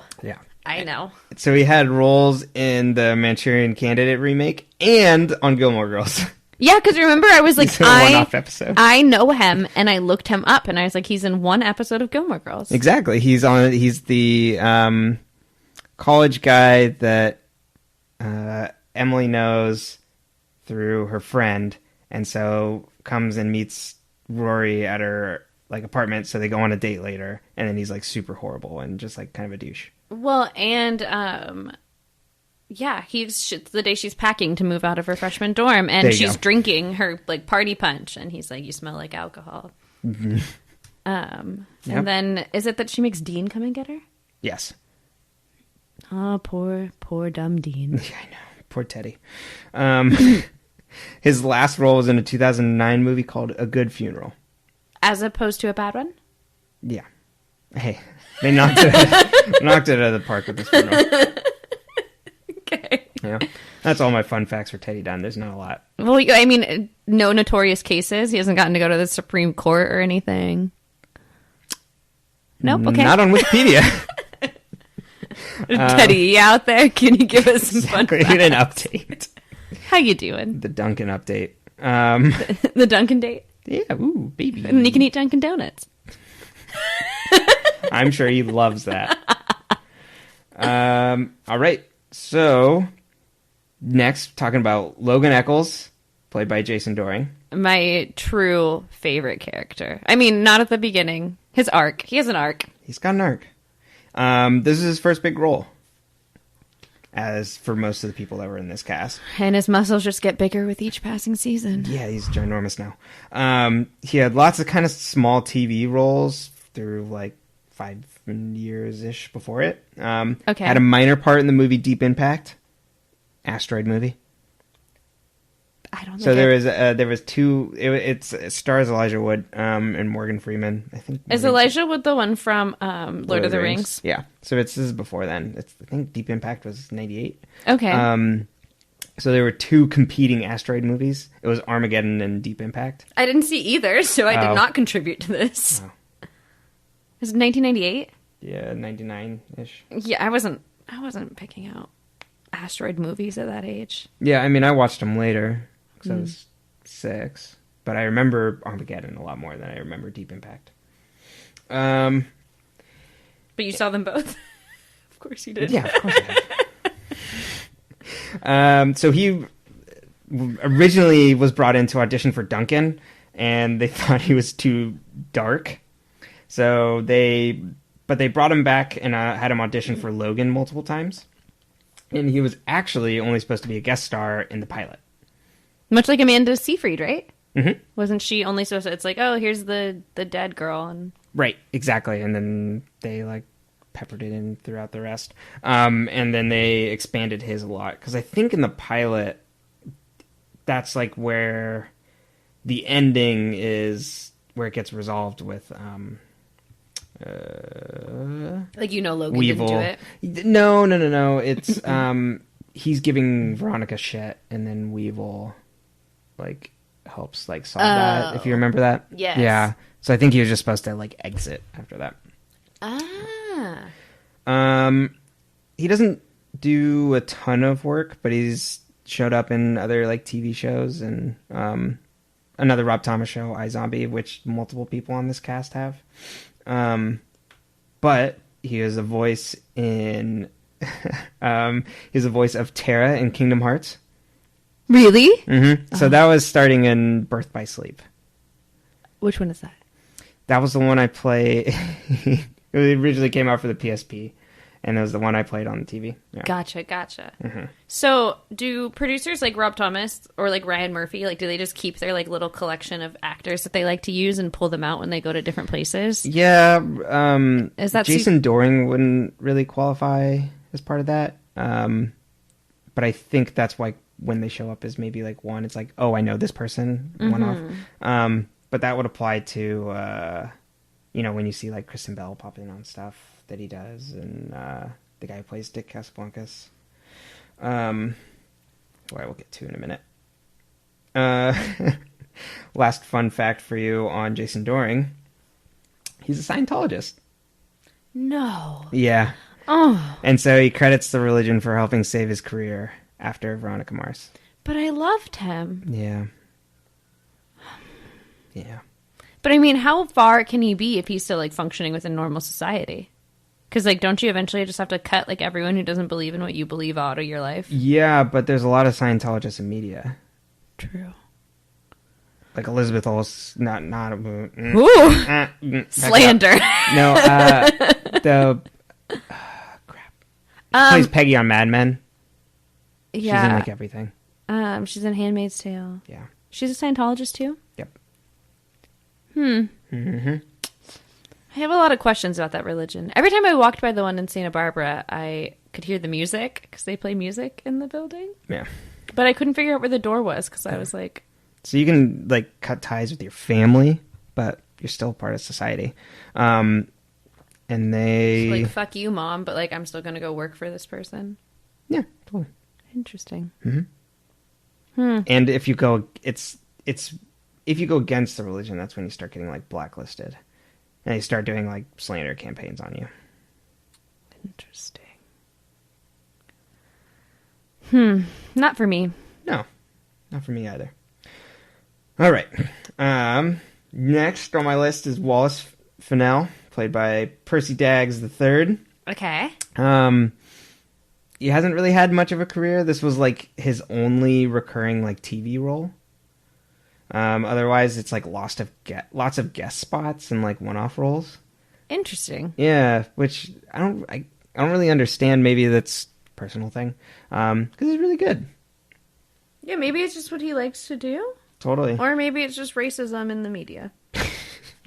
I know. So he had roles in the Manchurian Candidate remake and on Gilmore Girls. Yeah, because remember, I was like, one-off episode. I know him, and I looked him up, and I was like, he's in one episode of Gilmore Girls. Exactly. He's the college guy that Emily knows through her friend, and so comes and meets Rory at her like apartment, so they go on a date later, and then he's like super horrible and just like kind of a douche. Well, and yeah, it's the day she's packing to move out of her freshman dorm, and she's drinking her like party punch, and he's like, "You smell like alcohol." Mm-hmm. And then is it that she makes Dean come and get her? Yes. Oh, poor dumb Dean. Yeah, I know. Poor Teddy. His last role was in a 2009 movie called A Good Funeral. As opposed to a bad one? Yeah. Hey, they knocked it out of the park with this funeral. Okay. Yeah. That's all my fun facts for Teddy Dunn. There's not a lot. Well, I mean, no notorious cases. He hasn't gotten to go to the Supreme Court or anything. Nope. Okay. Not on Wikipedia. Teddy, you out there? Can you give us some fun facts? An update. How you doing? The Duncan update. The Duncan date? Yeah, ooh, baby. And you can eat Dunkin' Donuts. I'm sure he loves that. All right. So, next, talking about Logan Echols, played by Jason Doring. My true favorite character. I mean, not at the beginning. His arc. He has an arc. He's got an arc. This is his first big role, as for most of the people that were in this cast. And his muscles just get bigger with each passing season. Yeah, he's ginormous now. He had lots of kind of small TV roles through like 5 years-ish before it. Okay. Had a minor part in the movie Deep Impact, asteroid movie. I don't know. So there was two. It stars Elijah Wood and Morgan Freeman. I think. Is Elijah Wood the one from Lord of the Rings? Yeah. So this is before then. I think Deep Impact was 98. Okay. So there were two competing asteroid movies. It was Armageddon and Deep Impact. I didn't see either, so I did not contribute to this. Oh. Is it 1998? Yeah, 99-ish. Yeah, I wasn't picking out asteroid movies at that age. Yeah, I mean, I watched them later because I was 6, but I remember Armageddon a lot more than I remember Deep Impact. But you saw them both? Of course you did. Yeah, of course I did. So he originally was brought in to audition for Duncan, and they thought he was too dark. So they brought him back and had him audition for Logan multiple times. And he was actually only supposed to be a guest star in the pilot. Much like Amanda Seyfried, right? Mm-hmm. Wasn't she only supposed to... It's like, oh, here's the dead girl. And Right, exactly. And then they like peppered it in throughout the rest. And then they expanded his a lot. Because I think in the pilot, that's like where the ending is... where it gets resolved with Like, Logan Weevil. didn't do it? No. It's he's giving Veronica shit, and then Weevil like helps like solve that. If you remember that, yes. Yeah. So I think he was just supposed to like exit after that. He doesn't do a ton of work, but he's showed up in other like TV shows and another Rob Thomas show, iZombie, which multiple people on this cast have. But he is a voice in he's a voice of Terra in Kingdom Hearts. Really? Mm-hmm. So that was starting in Birth by Sleep. Which one is that? That was the one I play. It originally came out for the PSP, and it was the one I played on the TV. Yeah. Gotcha. Mm-hmm. So do producers like Rob Thomas or like Ryan Murphy, like, do they just keep their like little collection of actors that they like to use and pull them out when they go to different places? Yeah. Is that Jason Doring wouldn't really qualify as part of that. But I think that's why when they show up as maybe like one, it's like, oh, I know this person, one off. But that would apply to, when you see like Kristen Bell popping on stuff that he does, and the guy who plays Dick Casablancas, who I will get to in a minute. Last fun fact for you on Jason Doring: he's a Scientologist. No. Yeah. Oh. And so he credits the religion for helping save his career after Veronica Mars. But I loved him. Yeah. Yeah. But I mean, how far can he be if he's still like functioning within normal society? Because like, don't you eventually just have to cut like everyone who doesn't believe in what you believe out of your life? Yeah, but there's a lot of Scientologists in media. True. Like Elizabeth Olsen, not slander. No, crap. She plays Peggy on Mad Men. Yeah. She's in like everything. She's in Handmaid's Tale. Yeah. She's a Scientologist too? Yep. I have a lot of questions about that religion. Every time I walked by the one in Santa Barbara, I could hear the music because they play music in the building. Yeah. But I couldn't figure out where the door was because I was like... So you can like cut ties with your family, but you're still part of society. And they... So, like, fuck you, Mom, but like I'm still going to go work for this person. Yeah, totally. Interesting. And if you go, if you go against the religion, that's when you start getting like blacklisted, and you start doing like slander campaigns on you. Interesting. Not for me. No, not for me either. All right. Next on my list is Wallace Fennell, played by Percy Daggs III. Okay. He hasn't really had much of a career. This was like his only recurring like TV role. Otherwise, it's like lots of guest spots and like one-off roles. Interesting. Yeah, which I don't really understand. Maybe that's a personal thing. Because he's really good. Yeah, maybe it's just what he likes to do. Totally. Or maybe it's just racism in the media.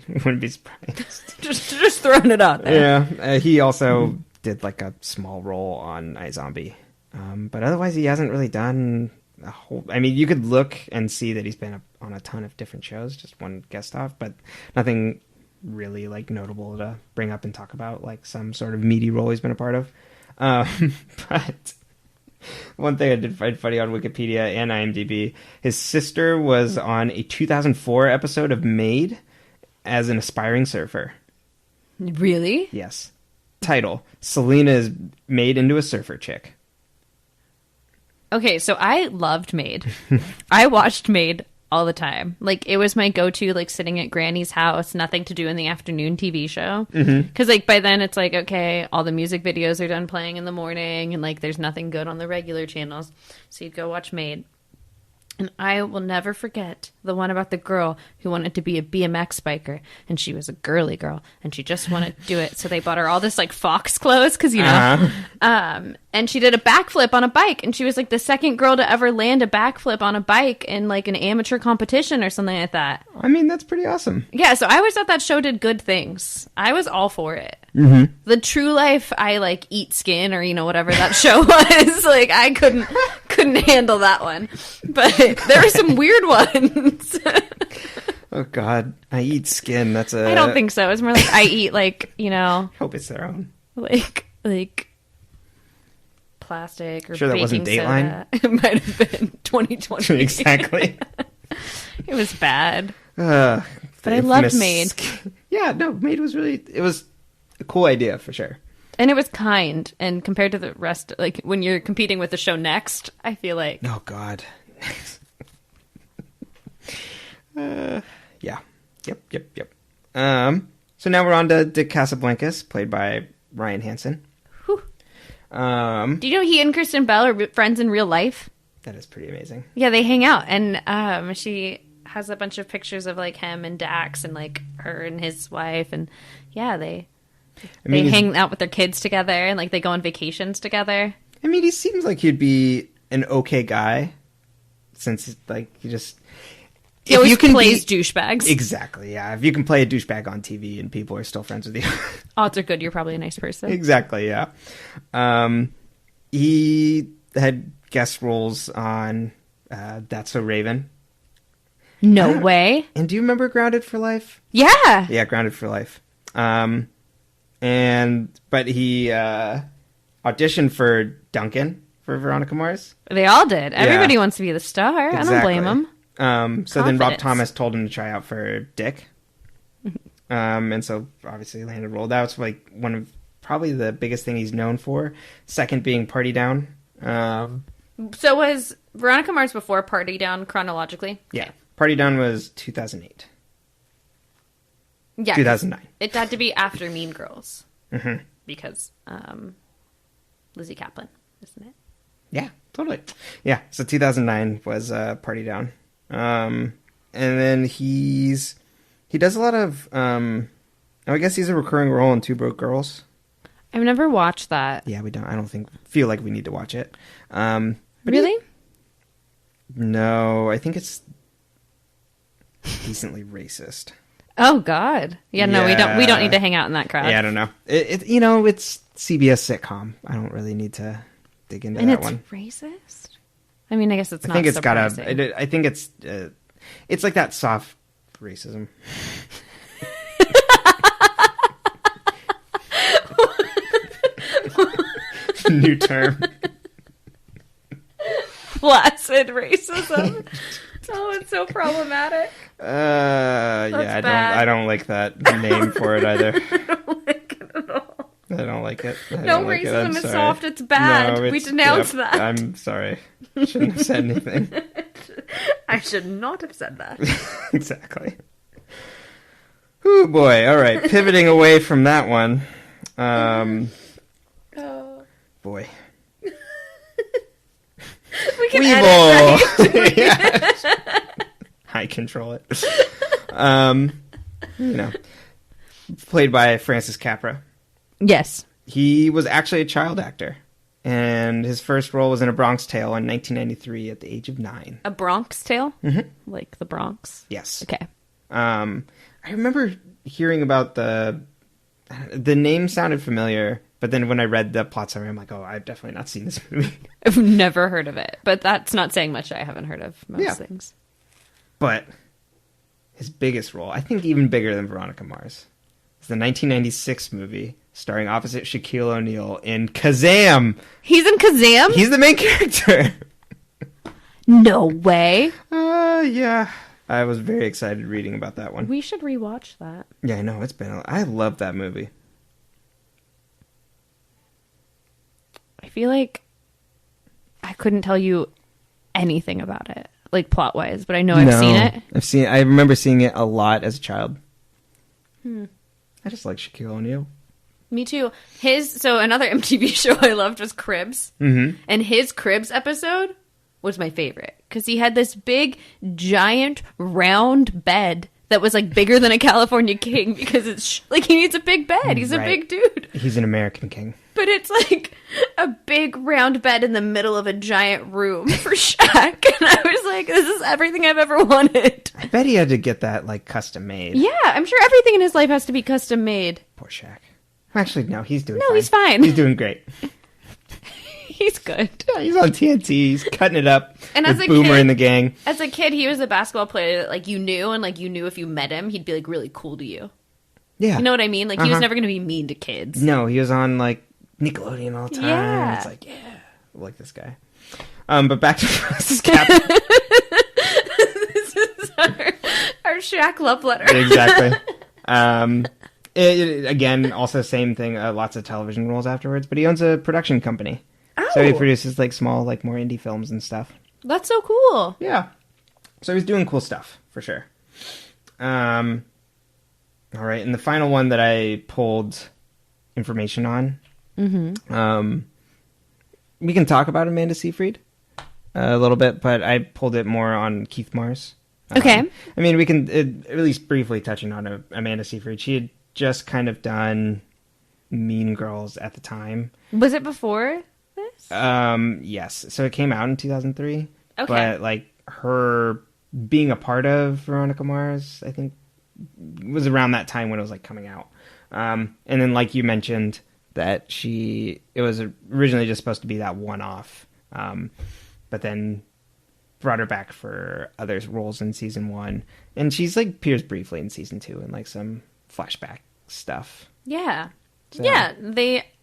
Wouldn't be surprised. just throwing it out there. Yeah, he also did like a small role on iZombie. But otherwise, he hasn't really done a whole... I mean, you could look and see that he's been on a ton of different shows, just one guest off, but nothing really like notable to bring up and talk about, like some sort of meaty role he's been a part of. But one thing I did find funny on Wikipedia and IMDb, his sister was on a 2004 episode of Made as an aspiring surfer. Really? Yes. Title: Selena is made into a surfer chick. Okay, so I loved Made. I watched Made all the time. Like, it was my go-to, like, sitting at Granny's house, nothing to do in the afternoon TV show. Because, like, by then it's like, okay, all the music videos are done playing in the morning, and, like, there's nothing good on the regular channels. So you'd go watch Made. And I will never forget the one about the girl who wanted to be a BMX biker, and she was a girly girl, and she just wanted to do it. So they bought her all this like Fox clothes, because you know, and she did a backflip on a bike, and she was like the second girl to ever land a backflip on a bike in like an amateur competition or something like that. I mean, that's pretty awesome. Yeah, so I always thought that show did good things. I was all for it. The True Life, I like eat skin, or you know, whatever that show was. Like, I couldn't handle that one, but there were some weird ones. Oh God, I eat skin. That's a. I don't think so. It's more like I eat like, you know. Hope it's their own. Like plastic or sure that baking wasn't Dateline? soda. It might have been 2020. Exactly. It was bad. But I loved Maid. Yeah, no, Maid was really. It was a cool idea for sure. And it was kind. And compared to the rest, like when you're competing with the show Next, I feel like. Oh God. Yeah. Yep. So now we're on to Dick Casablancas, played by Ryan Hansen. Whew. Do you know he and Kristen Bell are friends in real life? That is pretty amazing. Yeah, they hang out, and she has a bunch of pictures of like him and Dax and like her and his wife, and yeah, they hang out with their kids together, and like they go on vacations together. I mean, he seems like he'd be an okay guy, since like he just. He always plays douchebags. Exactly, yeah. If you can play a douchebag on TV and people are still friends with you. Odds are good you're probably a nice person. Exactly, yeah. He had guest roles on That's So Raven. No way. And do you remember Grounded for Life? Yeah. Yeah, Grounded for Life. But he auditioned for Duncan for Veronica Mars. They all did. Everybody wants to be the star. Exactly. I don't blame them. So then Rob Thomas told him to try out for Dick. And so obviously landed a role. That was like one of probably the biggest thing he's known for. Second being Party Down. So was Veronica Mars before Party Down chronologically? Yeah. Party Down was 2008. Yeah. 2009. It had to be after Mean Girls. Mm-hmm. Because Lizzie Kaplan, isn't it? Yeah, totally. Yeah, so 2009 was Party Down. And then he does a lot of I guess he's a recurring role in Two Broke Girls. I've never watched that. Yeah, I don't feel like we need to watch it. Really? No, I think it's decently racist. Oh God. Yeah, no, we don't need to hang out in that crowd. Yeah, I don't know. It's CBS sitcom. I don't really need to dig into that one. And it's racist? I mean, I guess it's not. I think it's surprising. I think it's like that soft racism. New term. Flaccid racism. Oh, it's so problematic. Yeah, I don't like that name for it either. I don't like it at all. I don't like it. Racism is soft. It's bad. We denounce that. I'm sorry. Shouldn't have said anything. I should not have said that. Exactly. Oh boy. All right. Pivoting away from that one. Boy. We can edit that. Yes. I control it. Played by Francis Capra. Yes. He was actually a child actor. And his first role was in A Bronx Tale in 1993 at the age of 9. A Bronx Tale? Mm-hmm. Like the Bronx? Yes. Okay. I remember hearing about the name sounded familiar, but then when I read the plot summary, I'm like, oh, I've definitely not seen this movie. I've never heard of it, but that's not saying much. I haven't heard of most things. But his biggest role, I think even bigger than Veronica Mars, is the 1996 movie starring opposite Shaquille O'Neal in Kazam. He's in Kazam? He's the main character. No way. Yeah. I was very excited reading about that one. We should rewatch that. Yeah, I know. I love that movie. I feel like I couldn't tell you anything about it, like plot-wise, but I know I've seen it. I remember seeing it a lot as a child. I just like Shaquille O'Neal. Me too. So another MTV show I loved was Cribs. Mm-hmm. And his Cribs episode was my favorite because he had this big, giant, round bed that was like bigger than a California king because it's like he needs a big bed. He's a big dude. He's an American king. But it's like a big round bed in the middle of a giant room for Shaq. And I was like, this is everything I've ever wanted. I bet he had to get that like custom made. Yeah, I'm sure everything in his life has to be custom made. Poor Shaq. Actually, no, he's doing fine. No, he's fine. He's doing great. He's good. Yeah, he's on TNT. He's cutting it up and with Boomer and the gang. As a kid, he was a basketball player that, like, you knew, and, like, you knew if you met him, he'd be, like, really cool to you. Yeah. You know what I mean? Like, he was never going to be mean to kids. No, he was on, like, Nickelodeon all the time. Yeah. It's like, yeah, I like this guy. But back to Francis Cap. This is our Shaq love letter. Exactly. Again, also same thing, lots of television roles afterwards, but he owns a production company. Oh. So he produces, like, small, like, more indie films and stuff. That's so cool. Yeah. So he's doing cool stuff, for sure. All right, and the final one that I pulled information on, we can talk about Amanda Seyfried a little bit, but I pulled it more on Keith Mars. Okay. I mean, we can at least briefly touching on Amanda Seyfried. She had just kind of done Mean Girls at the time. Was it before this? Yes. So it came out in 2003. Okay. But, like, her being a part of Veronica Mars, I think, was around that time when it was, like, coming out. And then, like you mentioned, that it was originally just supposed to be that one-off. But then brought her back for other roles in season 1. And she's, like, appears briefly in season 2 and, like, some flashback stuff. Yeah. So. Yeah,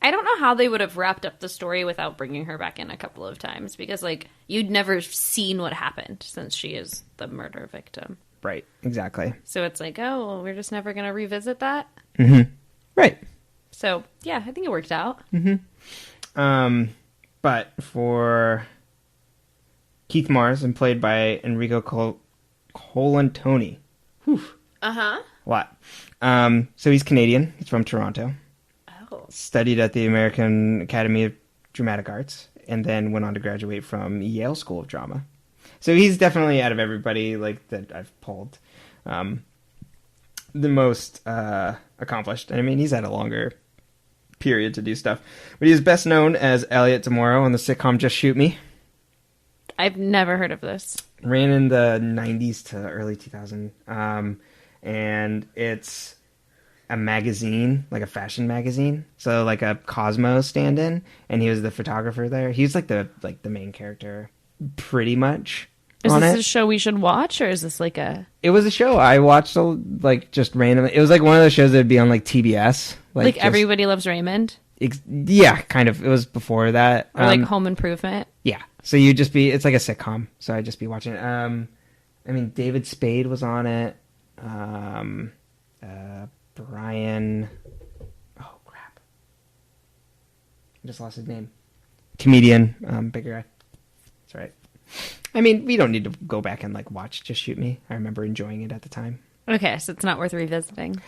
I don't know how they would have wrapped up the story without bringing her back in a couple of times, because, like, you'd never seen what happened since she is the murder victim. Right, exactly. So it's like, oh, well, we're just never going to revisit that? Mm-hmm. Right. So, yeah, I think it worked out. Mm-hmm. But for Keith Mars, and played by Enrico Colantoni. Whew. Uh-huh. A lot. So he's Canadian. He's from Toronto. Oh. Studied at the American Academy of Dramatic Arts, and then went on to graduate from Yale School of Drama. So he's definitely, out of everybody, like, that I've pulled, the most accomplished. And I mean, he's had a longer period to do stuff. But he's best known as Elliot DeMoro on the sitcom Just Shoot Me. I've never heard of this. Ran in the 90s to early 2000. And it's a magazine, like a fashion magazine. So, like, a Cosmo stand-in, and he was the photographer there. He was, like, the main character, pretty much. Is this a show we should watch, or is this like a... It was a show I watched, like, just randomly. It was, like, one of those shows that would be on, like, TBS. Like Everybody Loves Raymond? Yeah, kind of. It was before that. Or, like, Home Improvement? Yeah. So you'd just be... It's like a sitcom, so I'd just be watching it. I mean, David Spade was on it. Brian... Oh, crap. I just lost his name. Comedian, bigger guy. That's right. I mean, we don't need to go back and, like, watch Just Shoot Me. I remember enjoying it at the time. Okay, so it's not worth revisiting.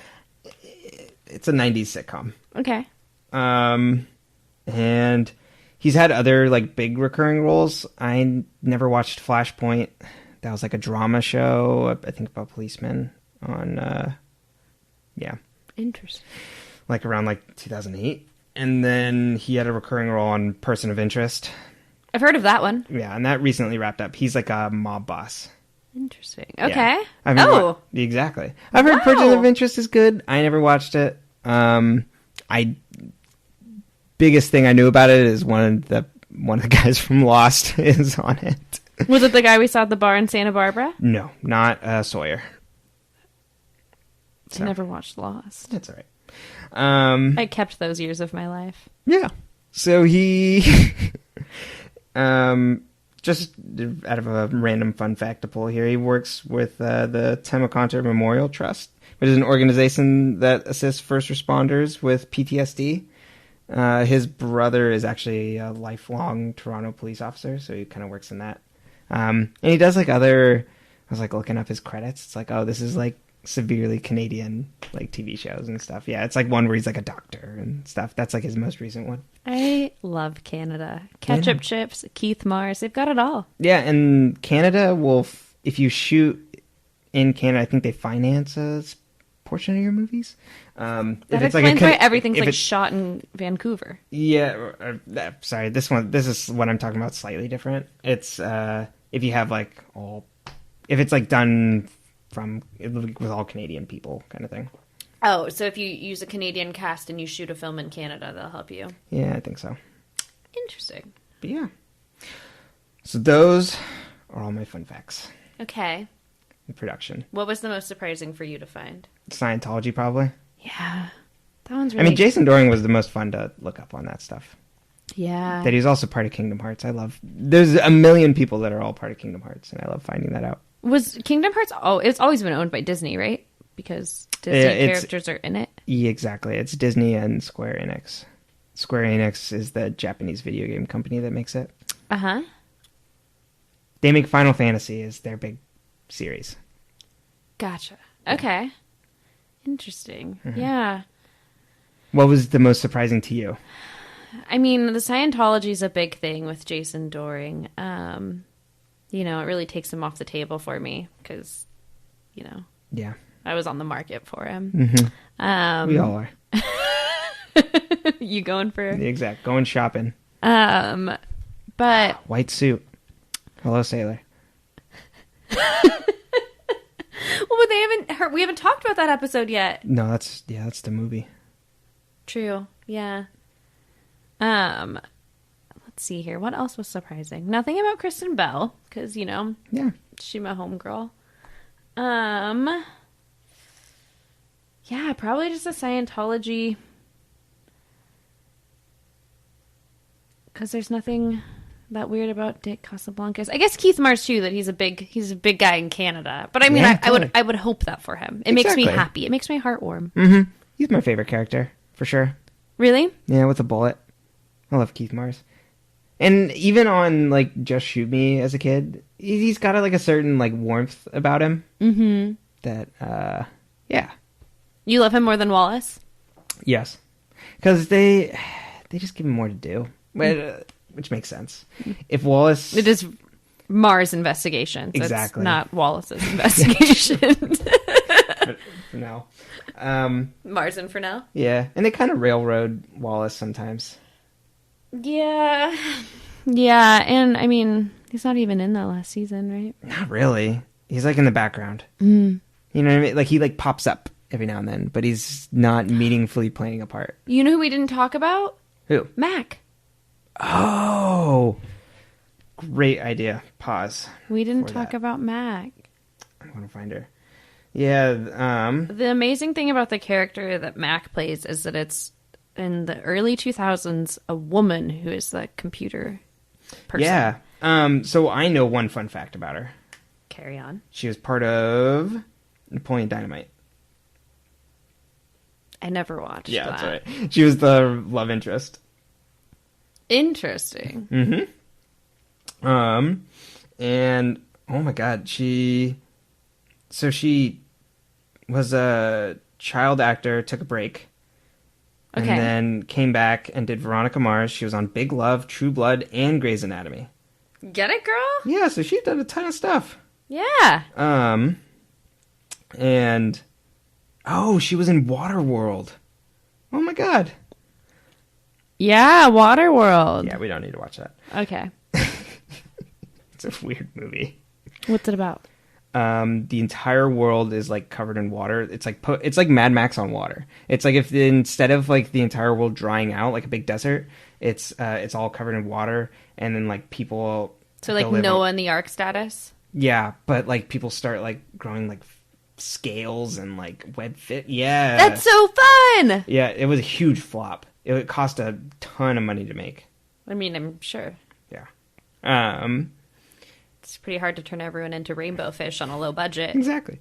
It's a 90s sitcom. Okay. And he's had other, like, big recurring roles. I never watched Flashpoint. That was, like, a drama show, I think, about policemen on, yeah. Interesting. Like, around, like, 2008. And then he had a recurring role on Person of Interest. I've heard of that one. Yeah, and that recently wrapped up. He's like a mob boss. Interesting. Okay. Yeah. Exactly. I've heard Person of Interest is good. I never watched it. Biggest thing I knew about it is one of the guys from Lost is on it. Was it the guy we saw at the bar in Santa Barbara? No, not Sawyer. I never watched Lost. That's all right. I kept those years of my life. Yeah. So he... just out of a random fun fact to pull here, he works with the Temaconter Memorial Trust, which is an organization that assists first responders with PTSD. His brother is actually a lifelong Toronto police officer, so he kind of works in that. And he does, like, other... I was, like, looking up his credits. It's like, oh, this is, like, severely Canadian, like, TV shows and stuff. Yeah, it's, like, one where he's, like, a doctor and stuff. That's, like, his most recent one. I love Canada. Ketchup chips, Keith Mars, they've got it all. Yeah, and Canada will, if you shoot in Canada, I think they finance a portion of your movies. That explains why everything's, like, shot in Vancouver. Yeah, sorry, this is what I'm talking about, slightly different. It's, if you have, like, if it's, like, done with all Canadian people kind of thing. Oh, so if you use a Canadian cast and you shoot a film in Canada, they'll help you. Yeah, I think so. Interesting. But yeah. So those are all my fun facts. Okay. In production. What was the most surprising for you to find? Scientology, probably. Yeah. That one's really... I mean, Jason Doring was the most fun to look up on that stuff. Yeah. That he's also part of Kingdom Hearts. There's a million people that are all part of Kingdom Hearts, and I love finding that out. Was Kingdom Hearts... Oh, it's always been owned by Disney, right? Because Disney characters are in it. Yeah, exactly. It's Disney and Square Enix. Square Enix is the Japanese video game company that makes it. Uh-huh. They make Final Fantasy as their big series. Gotcha. Okay. Interesting. Mm-hmm. Yeah. What was the most surprising to you? I mean, the Scientology is a big thing with Jason Doring. It really takes him off the table for me because, Yeah. I was on the market for him. Mm-hmm. We all are. You going for... Exact. Going shopping. But... White suit. Hello, sailor. Well, but we haven't talked about that episode yet. No, that's the movie. True. Yeah. Let's see here. What else was surprising? Nothing about Kristen Bell, because, yeah, she's my homegirl. Yeah, probably just a Scientology. Because there's nothing that weird about Dick Casablancas. I guess Keith Mars too. That he's a big guy in Canada. But I mean, yeah, I would hope that for him. It makes me happy. It makes my heart warm. Mm-hmm. He's my favorite character for sure. Really? Yeah, with a bullet. I love Keith Mars. And even on like Just Shoot Me as a kid, he's got a certain warmth about him. Mm-hmm. That yeah. You love him more than Wallace? Yes, because they just give him more to do. Which makes sense. If Wallace... It is Mars' investigation. So exactly. It's not Wallace's investigation. For now. Mars and for now? Yeah. And they kind of railroad Wallace sometimes. Yeah. Yeah. And, I mean, he's not even in that last season, right? Not really. He's, in the background. Mm. You know what I mean? He, pops up every now and then, but he's not meaningfully playing a part. You know who we didn't talk about? Who? Mac. Oh, great idea. Pause. We didn't talk about Mac. I'm going to find her. Yeah. The amazing thing about the character that Mac plays is that it's in the early 2000s, a woman who is the computer person. Yeah. So I know one fun fact about her. Carry on. She was part of Napoleon Dynamite. I never watched that. That's right. She was the love interest. Interesting. Mm-hmm. And oh my god, she was a child actor, took a break, and then came back and did Veronica Mars. She was on Big Love, True Blood, and Grey's Anatomy. Get it, girl? Yeah, so she's done a ton of stuff. Yeah. And she was in Waterworld. Oh my god. Yeah, Waterworld. Yeah, we don't need to watch that. Okay. It's a weird movie. What's it about? The entire world is covered in water. It's like Mad Max on water. It's if instead of the entire world drying out like a big desert, it's all covered in water, and then people. So Noah in the Ark status. Yeah, but people start growing scales and web fit. Yeah, that's so fun. Yeah, it was a huge flop. It cost a ton of money to make. I mean, I'm sure. Yeah. It's pretty hard to turn everyone into rainbow fish on a low budget. Exactly.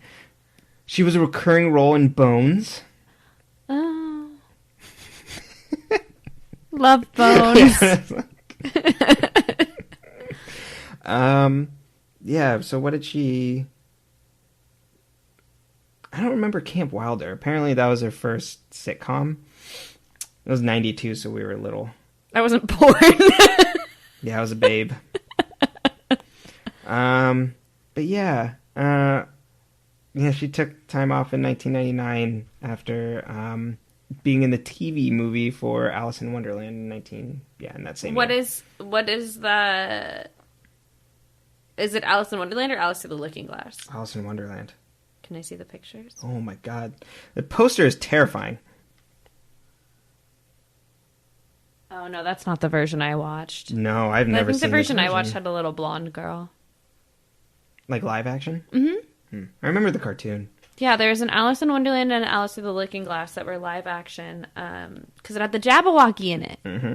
She was a recurring role in Bones. Oh. Love Bones. Yeah, so what did she... I don't remember Camp Wilder. Apparently that was her first sitcom. It was 92, so we were little. I wasn't born. Yeah, I was a babe. But yeah. She took time off in 1999 after being in the TV movie for Alice in Wonderland in that same year. What is the... Is it Alice in Wonderland or Alice Through the Looking Glass? Alice in Wonderland. Can I see the pictures? Oh my god. The poster is terrifying. Oh, no, that's not the version I watched. No, I've never seen the version I watched had a little blonde girl. Like live action? Mm-hmm. I remember the cartoon. Yeah, there's an Alice in Wonderland and an Alice Through the Looking Glass that were live action because it had the Jabberwocky in it. Mm-hmm.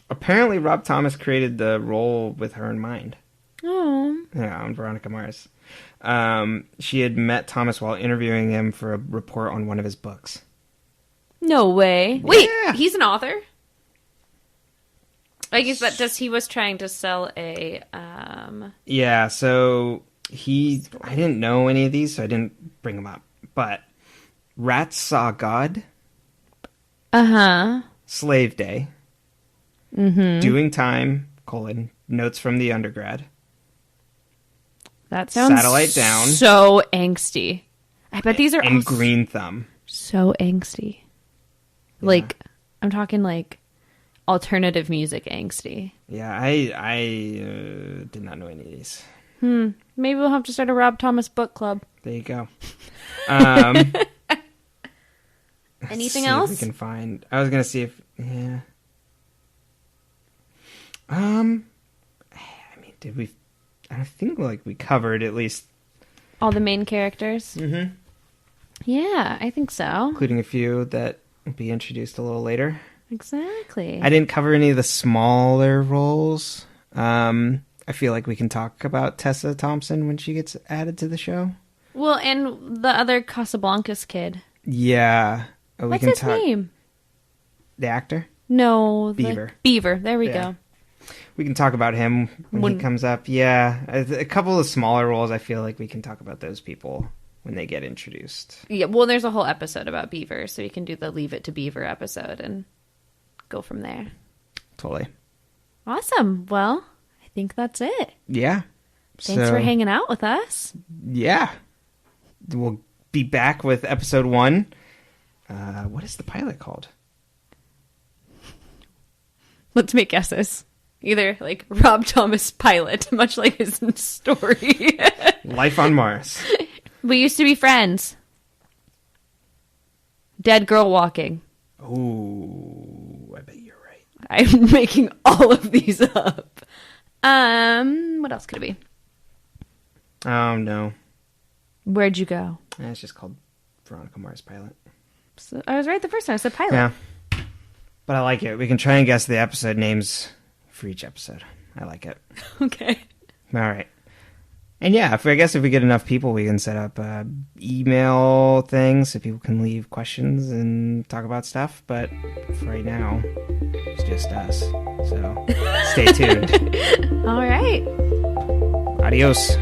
Apparently, Rob Thomas created the role with her in mind. Oh. Yeah, on Veronica Mars. She had met Thomas while interviewing him for a report on one of his books. No way. Wait, he's an author? I guess he was trying to sell a... Yeah, so I didn't know any of these, so I didn't bring them up. But Rats Saw God. Uh-huh. Slave Day. Mm-hmm. Doing Time, Notes from the Undergrad. That sounds Satellite Down. So angsty. I bet these are and Green Thumb. So angsty. Yeah. Like, I'm talking like alternative music angsty. Yeah, I did not know any of these. Maybe we'll have to start a Rob Thomas book club. There you go. Anything else? We can find. I was gonna see if. Yeah. I mean, did we? I think we covered at least all the main characters. Mm-hmm. Yeah, I think so. Including a few that will be introduced a little later. Exactly. I didn't cover any of the smaller roles. I feel like we can talk about Tessa Thompson when she gets added to the show. Well, and the other Casablancas kid. Yeah. What's his name? The actor? No. Beaver. Beaver. There we go. We can talk about him when he comes up. Yeah. A couple of smaller roles, I feel like we can talk about those people when they get introduced. Yeah, well, there's a whole episode about Beaver, so we can do the Leave It to Beaver episode and go from there. Totally. Awesome. Well, I think that's it. Yeah. Thanks for hanging out with us. Yeah. We'll be back with episode 1. What is the pilot called? Let's make guesses. Either like Rob Thomas pilot, much like his story. Life on Mars. We used to be friends. Dead girl walking. Oh, I bet you're right. I'm making all of these up. What else could it be? Oh, no. Where'd you go? It's just called Veronica Mars pilot. So I was right the first time. I said pilot. Yeah. But I like it. We can try and guess the episode names for each episode. I like it. Okay. All right. And yeah, if we get enough people, we can set up email things so people can leave questions and talk about stuff. But for right now, it's just us. So stay tuned. All right. Adios.